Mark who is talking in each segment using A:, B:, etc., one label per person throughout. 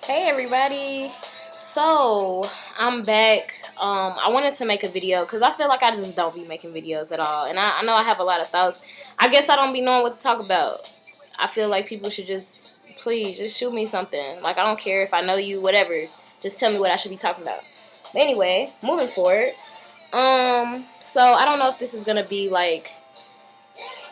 A: Hey everybody. So I'm back. I wanted to make a video because I feel like I just don't be making videos at all. And I know I have a lot of thoughts. I guess I don't be knowing what to talk about. I feel like people should please, just shoot me something. Like, I don't care if I know you, whatever. Just tell me what I should be talking about. But anyway, moving forward. So I don't know if this is going to be like,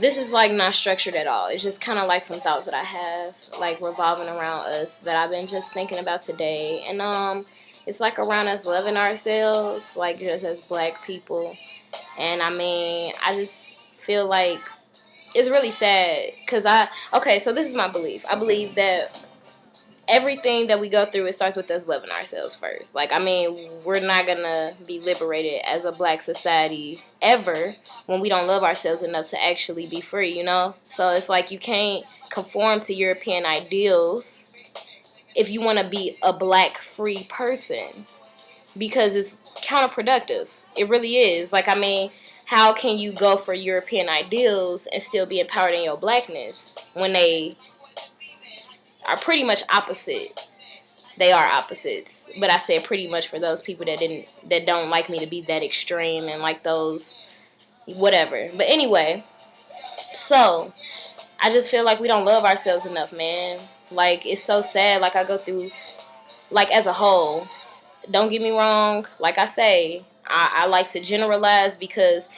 A: this is like not structured at all. It's just kind of like some thoughts that I have like revolving around us that I've been just thinking about today. And it's like around us loving ourselves, like just as black people. And I mean, I just feel like it's really sad because okay, so this is my belief. I believe that everything that we go through, it starts with us loving ourselves first. Like, I mean, we're not gonna be liberated as a black society ever when we don't love ourselves enough to actually be free, you know? So it's like you can't conform to European ideals if you want to be a black free person, because it's counterproductive. It really is. Like, I mean, how can you go for European ideals and still be empowered in your blackness when they are pretty much opposite? They are opposites, but I said pretty much for those people that don't like me to be that extreme and like those whatever. But anyway, so I just feel like we don't love ourselves enough, man. Like, it's so sad. Like, I go through, like, as a whole, don't get me wrong, like I say, I like to generalize because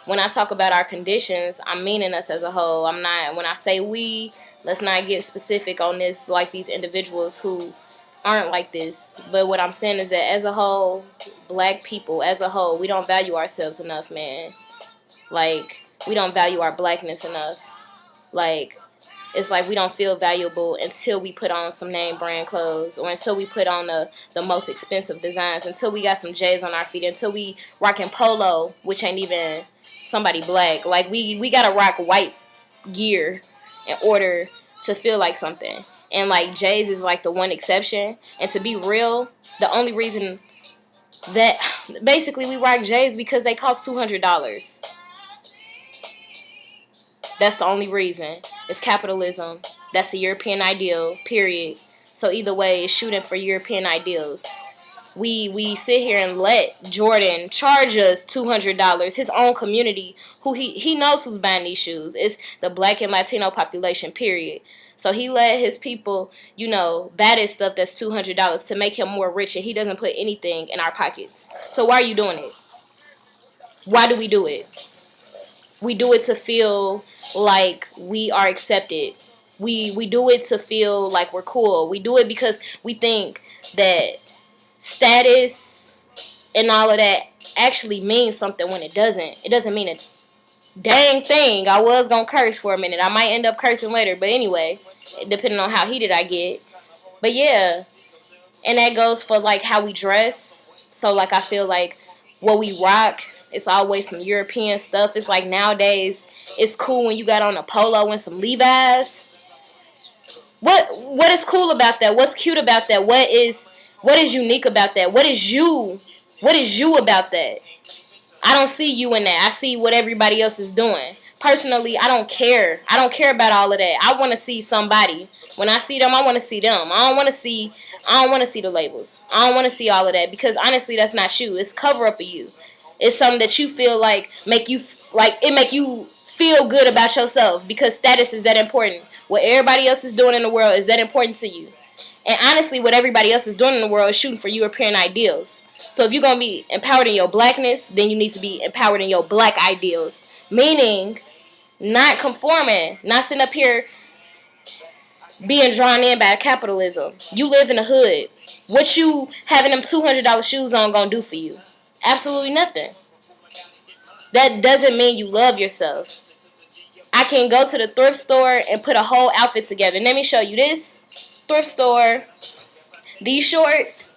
A: when I talk about our conditions, I'm meaning us as a whole. I'm not, when I say we, let's not get specific on this, like these individuals who aren't like this. But what I'm saying is that as a whole, black people as a whole, we don't value ourselves enough, man. Like, we don't value our blackness enough. Like, it's like we don't feel valuable until we put on some name brand clothes, or until we put on the most expensive designs, until we got some J's on our feet, until we rocking polo, which ain't even somebody black. Like, we gotta rock white gear in order to feel like something. And like, J's is like the one exception. And to be real, the only reason that basically we rock J's because they cost $200. That's the only reason. It's capitalism. That's the European ideal, period. So either way, it's shooting for European ideals. We sit here and let Jordan charge us $200, his own community, who he knows who's buying these shoes. It's the black and Latino population, period. So he let his people, buy this stuff that's $200 to make him more rich, and he doesn't put anything in our pockets. So why are you doing it? Why do we do it? We do it to feel like we are accepted. We do it to feel like we're cool. We do it because we think that status and all of that actually means something when it doesn't. It doesn't mean a dang thing. I was going to curse for a minute. I might end up cursing later. But anyway, depending on how heated I get. But yeah. And that goes for like how we dress. So like, I feel like what we rock, it's always some European stuff. It's like nowadays, it's cool when you got on a polo and some Levi's. What is cool about that? What's cute about that? What is unique about that? What is you? What is you about that? I don't see you in that. I see what everybody else is doing. Personally, I don't care. I don't care about all of that. I want to see somebody. When I see them, I want to see them. I don't want to see the labels. I don't want to see all of that, because honestly, that's not you. It's cover up of you. It's something that you feel like make you feel good about yourself, because status is that important. What everybody else is doing in the world is that important to you. And honestly, what everybody else is doing in the world is shooting for European ideals. So if you're going to be empowered in your blackness, then you need to be empowered in your black ideals. Meaning, not conforming, not sitting up here being drawn in by capitalism. You live in the hood. What you having them $200 shoes on going to do for you? Absolutely nothing. That doesn't mean you love yourself. I can go to the thrift store and put a whole outfit together. Let me show you this. Thrift store. These shorts.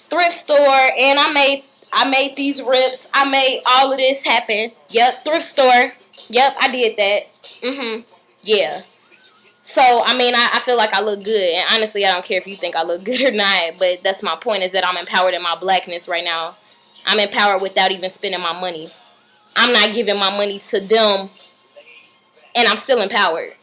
A: Thrift store. And I made these rips. I made all of this happen. Yep. Thrift store. Yep. I did that. Yeah. So, I mean, I feel like I look good. And honestly, I don't care if you think I look good or not. But that's my point, is that I'm empowered in my blackness right now. I'm empowered without even spending my money. I'm not giving my money to them, and I'm still empowered.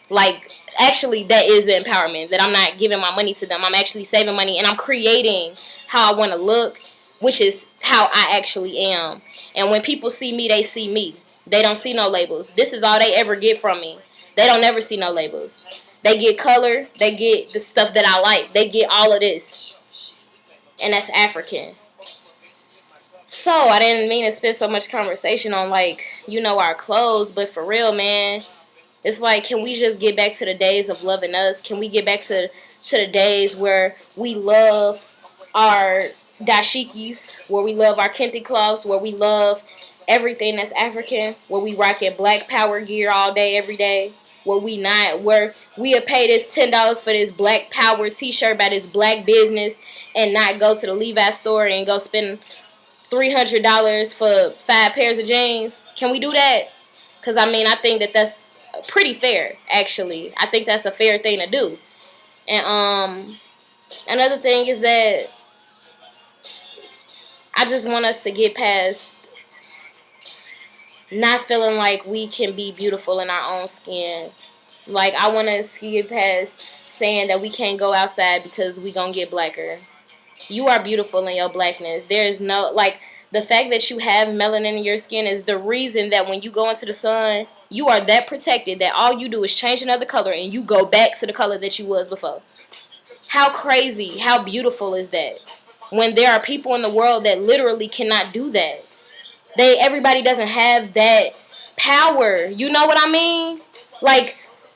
A: Like, actually, that is the empowerment, that I'm not giving my money to them. I'm actually saving money, and I'm creating how I want to look, which is how I actually am. And when people see me, they see me. They don't see no labels. This is all they ever get from me. They don't ever see no labels. They get color. They get the stuff that I like. They get all of this. And that's African. So, I didn't mean to spend so much conversation on, like, our clothes. But for real, man, it's like, can we just get back to the days of loving us? Can we get back to the days where we love our dashikis, where we love our kente cloths, where we love everything that's African, where we rocking black power gear all day, every day, where we have paid this $10 for this black power t-shirt by this black business and not go to the Levi's store and go spend $300 for 5 pairs of jeans? Can we do that? Because, I think that's pretty fair, actually. I think that's a fair thing to do. And another thing is that I just want us to get past not feeling like we can be beautiful in our own skin. Like, I want us to get past saying that we can't go outside because we gonna get blacker. You are beautiful in your blackness. There is no, like, the fact that you have melanin in your skin is the reason that when you go into the sun, you are that protected that all you do is change another color and you go back to the color that you was before. How crazy, how beautiful is that? When there are people in the world that literally cannot do that. Everybody doesn't have that power. You know what I mean? Like,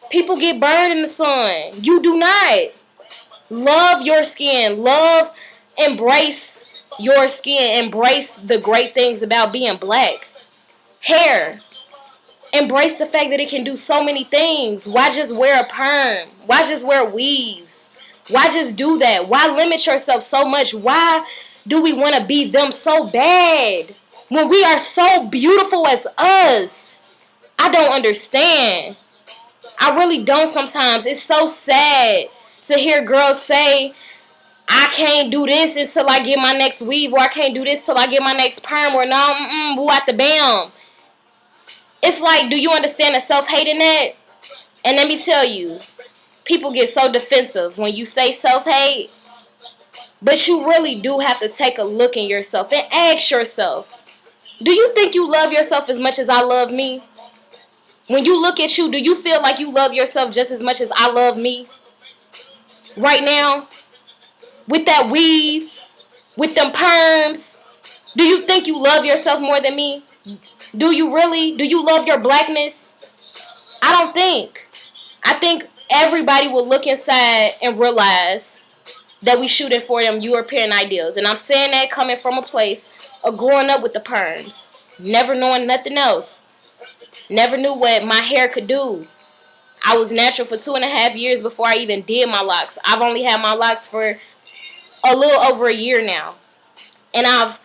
A: people get burned in the sun. You do not. Love your skin. Embrace your skin. Embrace the great things about being black. Hair. Embrace the fact that it can do so many things. Why just wear a perm? Why just wear weaves? Why just do that? Why limit yourself so much? Why do we want to be them so bad when we are so beautiful as us? I don't understand. I really don't sometimes. It's so sad to hear girls say, I can't do this until I get my next weave, or I can't do this till I get my next perm, or no, boo at the bam. It's like, do you understand the self-hate in that? And let me tell you, people get so defensive when you say self-hate, but you really do have to take a look in yourself and ask yourself, do you think you love yourself as much as I love me? When you look at you, do you feel like you love yourself just as much as I love me? Right now, with that weave, with them perms, do you think you love yourself more than me? Do you really? Do you love your blackness? I don't think. I think everybody will look inside and realize that we shooting for them European ideals. And I'm saying that coming from a place of growing up with the perms. Never knowing nothing else. Never knew what my hair could do. I was natural for 2.5 years before I even did my locks. I've only had my locks for a little over a year now. And I've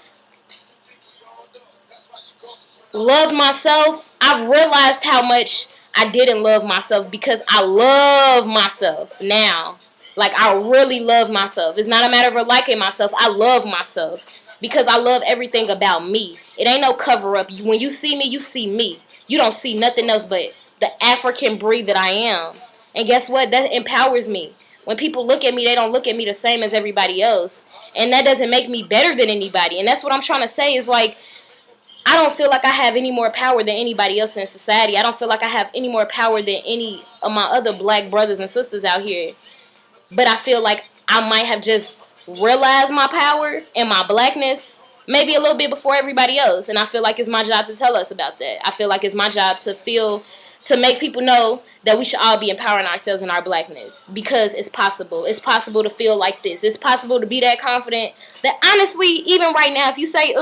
A: loved myself. I've realized how much I didn't love myself because I love myself now. Like, I really love myself. It's not a matter of liking myself. I love myself because I love everything about me. It ain't no cover up. When you see me, you see me. You don't see nothing else but the African breed that I am. And guess what? That empowers me. When people look at me, they don't look at me the same as everybody else. And that doesn't make me better than anybody. And that's what I'm trying to say is, like, I don't feel like I have any more power than anybody else in society. I don't feel like I have any more power than any of my other black brothers and sisters out here. But I feel like I might have just realized my power and my blackness maybe a little bit before everybody else. And I feel like it's my job to tell us about that. I feel like it's my job to make people know that we should all be empowering ourselves in our blackness. Because it's possible. It's possible to feel like this. It's possible to be that confident that, honestly, even right now, if you say,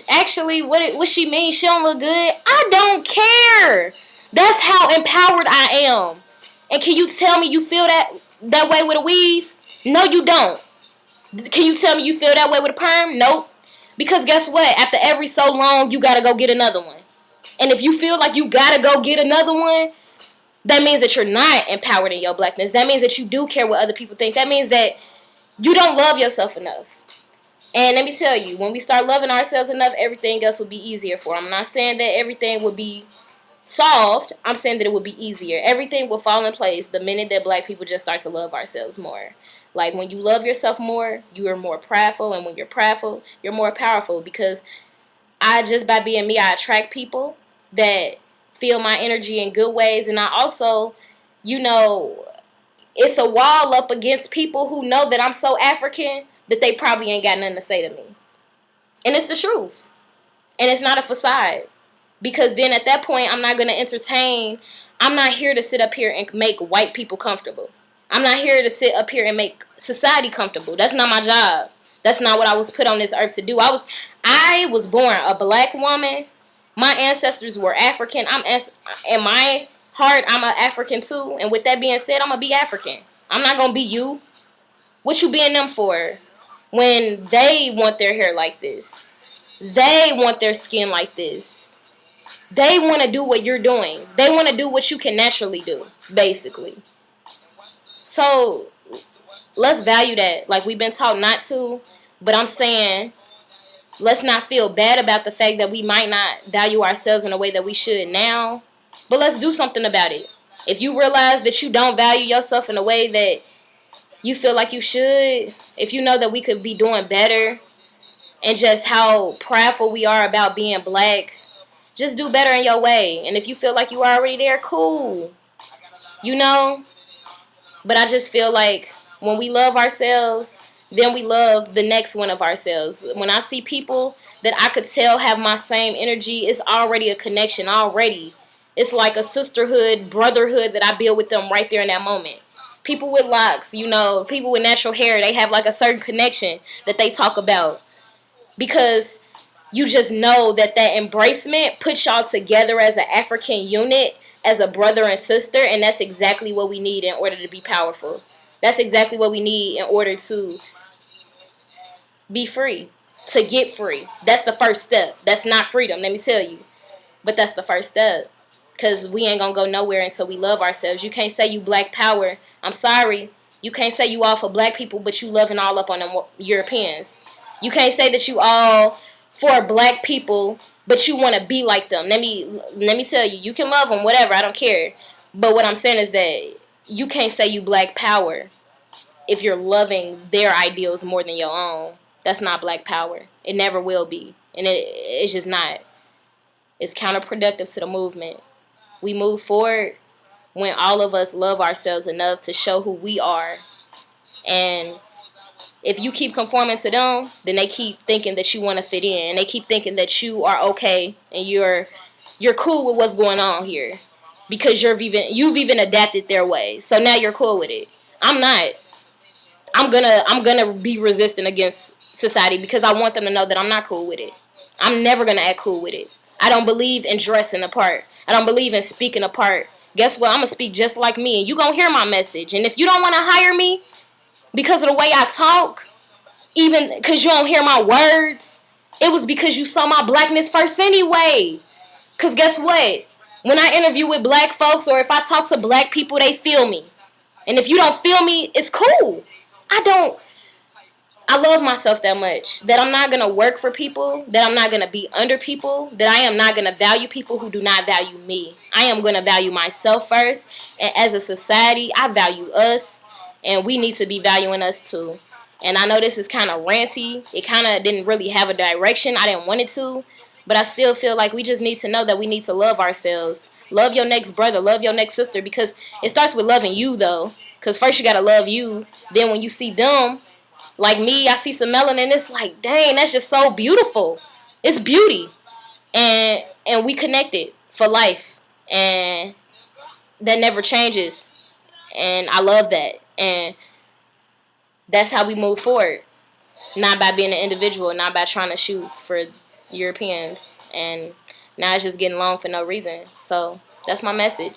A: actually, what she mean? She don't look good. I don't care. That's how empowered I am. And can you tell me you feel that way with a weave? No, you don't. Can you tell me you feel that way with a perm? Nope. Because guess what? After every so long, you gotta go get another one. And if you feel like you gotta go get another one, that means that you're not empowered in your blackness. That means that you do care what other people think. That means that you don't love yourself enough. And let me tell you, when we start loving ourselves enough, everything else will be easier for them. I'm not saying that everything will be solved, I'm saying that it would be easier. Everything will fall in place the minute that black people just start to love ourselves more. Like, when you love yourself more, you are more prideful. And when you're prideful, you're more powerful. Because just by being me, I attract people that feel my energy in good ways. And I also, it's a wall up against people who know that I'm so African that they probably ain't got nothing to say to me. And it's the truth. And it's not a facade. Because then at that point, I'm not going to entertain. I'm not here to sit up here and make white people comfortable. I'm not here to sit up here and make society comfortable. That's not my job. That's not what I was put on this earth to do. I was born a black woman. My ancestors were African. In my heart, I'm an African too. And with that being said, I'm going to be African. I'm not going to be you. What you being them for? When they want their hair like this. They want their skin like this. They want to do what you're doing. They want to do what you can naturally do, basically. So, let's value that. Like, we've been taught not to, but I'm saying, let's not feel bad about the fact that we might not value ourselves in a way that we should now, but let's do something about it. If you realize that you don't value yourself in a way that you feel like you should, if you know that we could be doing better, and just how prideful we are about being black, just do better in your way. And if you feel like you are already there, cool. But I just feel like when we love ourselves, then we love the next one of ourselves. When I see people that I could tell have my same energy, it's already a connection already. It's like a sisterhood, brotherhood that I build with them right there in that moment. People with locks, people with natural hair, they have like a certain connection that they talk about. Because you just know that embracement puts y'all together as an African unit, as a brother and sister, and that's exactly what we need in order to be powerful. That's exactly what we need in order to be free, to get free. That's the first step. That's not freedom, let me tell you. But that's the first step. Because we ain't going to go nowhere until we love ourselves. You can't say you black power. I'm sorry. You can't say you all for black people, but you loving all up on them Europeans. You can't say that you all for black people, but you want to be like them. Let me tell you, you can love them, whatever, I don't care. But what I'm saying is that you can't say you black power if you're loving their ideals more than your own. That's not black power. It never will be. And it's just not. It's counterproductive to the movement. We move forward when all of us love ourselves enough to show who we are. And if you keep conforming to them, then they keep thinking that you want to fit in. And they keep thinking that you are okay and you're cool with what's going on here. Because you've even adapted their ways. So now you're cool with it. I'm not. I'm gonna be resistant against society because I want them to know that I'm not cool with it. I'm never gonna act cool with it. I don't believe in dressing apart. I don't believe in speaking apart. Guess what? I'm gonna speak just like me, and you gonna hear my message. And if you don't want to hire me because of the way I talk, even because you don't hear my words, it was because you saw my blackness first anyway. Because guess what? When I interview with black folks or if I talk to black people, they feel me. And if you don't feel me, it's cool. I love myself that much that I'm not going to work for people, that I'm not going to be under people, that I am not going to value people who do not value me. I am going to value myself first. And as a society, I value us, and we need to be valuing us too. And I know this is kind of ranty. It kind of didn't really have a direction. I didn't want it to. But I still feel like we just need to know that we need to love ourselves. Love your next brother. Love your next sister. Because it starts with loving you, though. Because first you got to love you. Then when you see them, like me, I see some melanin. It's like, dang, that's just so beautiful. It's beauty. And we connected for life. And that never changes. And I love that. And that's how we move forward. Not by being an individual. Not by trying to shoot for Europeans. And now it's just getting long for no reason. So that's my message.